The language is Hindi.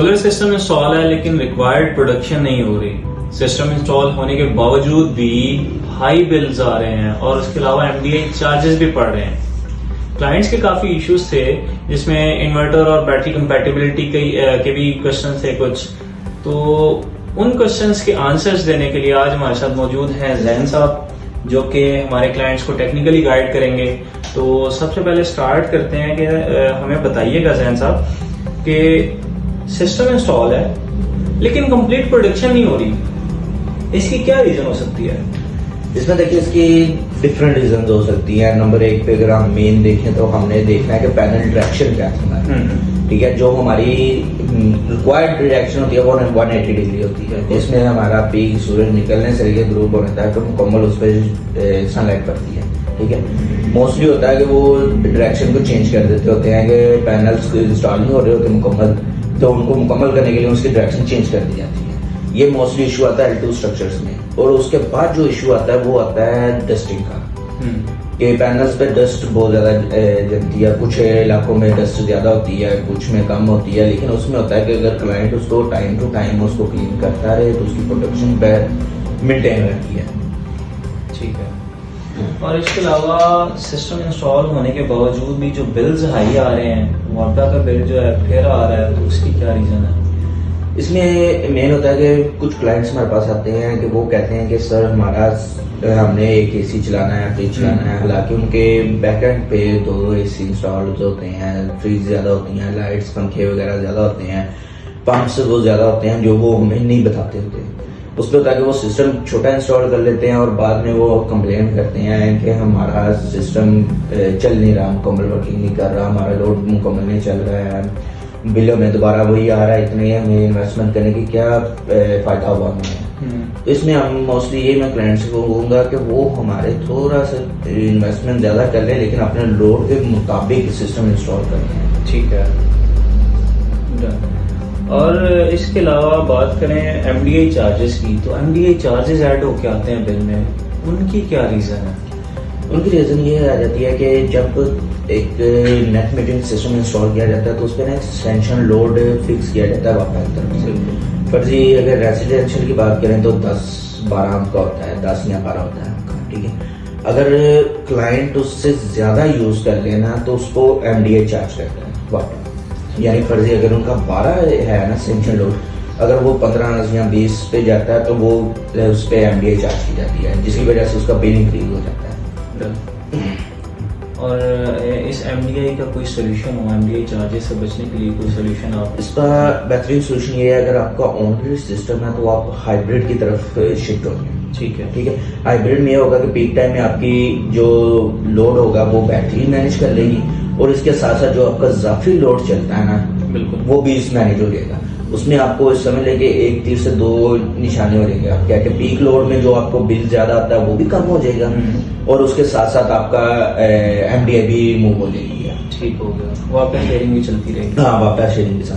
सोलर सिस्टम इंस्टॉल है लेकिन रिक्वायर्ड प्रोडक्शन नहीं हो रही। सिस्टम इंस्टॉल होने के बावजूद भी हाई बिल्स आ रहे हैं और उसके अलावा एमडीआई चार्जेस भी पड़ रहे हैं। क्लाइंट्स के काफी इश्यूज थे जिसमें इन्वर्टर और बैटरी कंपैटिबिलिटी के भी क्वेश्चन थे कुछ। तो उन क्वेश्चंस के आंसर्स देने के लिए आज हमारे साथ मौजूद हैं जैन साहब, जो कि हमारे क्लाइंट्स को टेक्निकली गाइड करेंगे। तो सबसे पहले स्टार्ट करते हैं कि हमें बताइएगा जैन साहब कि सिस्टम इंस्टॉल है लेकिन कंप्लीट प्रोडक्शन नहीं हो रही, इसकी क्या रीजन हो सकती है? इसमें देखिए इसकी डिफरेंट रीजन हो सकती है। नंबर एक पे अगर हम मेन देखें तो हमने देखना है कि पैनल डायरेक्शन क्या है। ठीक है, जो हमारी रिक्वायर्ड डायरेक्शन होती है वो 180 डिग्री होती है, जिसमें हमारा पीक सूरज निकलने से लेकर ग्रुप होता है तो मुकम्मल उस पर सनलाइट पड़ती है। ठीक है, मोस्टली होता है कि वो डायरेक्शन को चेंज कर देते होते हैं कि पैनल्स इंस्टॉल नहीं हो रहे होते मुकम्मल, तो उनको मुकम्मल करने के लिए उसकी डायरेक्शन चेंज कर दी जाती है। ये मोस्टली इशू आता है L2 स्ट्रक्चर्स में। और उसके बाद जो इशू आता है वो आता है डस्टिंग का, कि पैनल्स पे डस्ट बहुत ज्यादा जमती है। कुछ इलाकों में डस्ट ज्यादा होती है, कुछ में कम होती है, लेकिन उसमें होता है कि अगर क्लाइंट उसको टाइम टू टाइम उसको क्लीन करता रहे तो उसकी प्रोडक्शन पे मेंटेन रहती है। ठीक है। और इसके अलावा सिस्टम इंस्टॉल होने के बावजूद भी जो बिल्स हाई आ रहे हैं, वाटर का बिल जो है फिर आ रहा है, तो उसकी क्या रीजन है? इसमें मेन होता है कि कुछ क्लाइंट्स हमारे पास आते हैं कि वो कहते हैं कि सर हमारा हमने एक एसी चलाना है, फ्रिज चलाना है। हालांकि उनके बैकएंड पे 2 एसी इंस्टॉल होते हैं, फ्रिज ज्यादा होती हैं, लाइट्स पंखे वगैरह ज्यादा होते हैं, पंप्स वो ज्यादा होते हैं जो वो हमें नहीं बताते होते। उस पर होता है कि वो सिस्टम छोटा इंस्टॉल कर लेते हैं और बाद में वो कंप्लेन करते हैं कि हमारा सिस्टम चल नहीं रहा, मुकम्मल वर्किंग नहीं कर रहा, हमारा लोड मुकम्मल नहीं चल रहा है, बिलों में दोबारा वही आ रहा है, इतने हमें इन्वेस्टमेंट करने की क्या फायदा हुआ हमें। तो इसमें हम मोस्टली ये मैं क्लाइंट्स को कहूँगा कि वो हमारे थोड़ा सा इन्वेस्टमेंट ज्यादा कर लें लेकिन अपने लोड के मुताबिक सिस्टम इंस्टॉल कर लें। ठीक है। और इसके अलावा बात करें एमडीआई चार्जेस की, तो एमडीआई चार्जेस ऐड होके आते हैं बिल में, उनकी क्या रीजन है? उनकी रीजन ये आ जाती है कि जब एक नेट मीटरिंग सिस्टम इंस्टॉल किया जाता है तो उस पर ना एक्सटेंशन लोड फिक्स किया जाता है वापस की तरफ से। फर्जी अगर रेसिडेंशियल की बात करें तो 10-12 का होता है, 10 या 12 होता है। ठीक है, अगर क्लाइंट उससे ज्यादा यूज कर लेना तो उसको एमडीआई चार्ज करता है वापस। यानी फर्जी अगर उनका 12 है ना सेंशन लोड, अगर वो 15 या 20 पे जाता है तो वो उस पर एमडीआई चार्ज की जाती है, जिसकी वजह से उसका बिल इंक्रीज हो जाता है। और इस एमडीआई का कोई सोल्यूशन हो, एमडीआई चार्जेस से बचने के लिए कोई सोल्यूशन आप? इसका बेहतरीन सोल्यूशन ये है, अगर आपका ऑन ग्रिड सिस्टम है तो आप हाइब्रिड की तरफ शिफ्ट होंगे। ठीक है। ठीक है, हाइब्रिड में ये होगा कि पीक टाइम में आपकी जो लोड होगा वो बैटरी मैनेज कर लेगी और इसके साथ साथ जो आपका जाफी लोड चलता है ना, बिल्कुल वो भी मैनेज हो जाएगा। उसमें आपको इस समय लेके 1 तीर से 2 निशाने हो जाएंगे। आप क्या कि पीक लोड में जो आपको बिल ज्यादा आता है वो भी कम हो जाएगा और उसके साथ साथ आपका एमडीआई भी मूव हो जाएगी। ठीक हो गया, वापस शेयरिंग भी चलती रहेगी। हाँ, वापस शेयरिंग के साथ।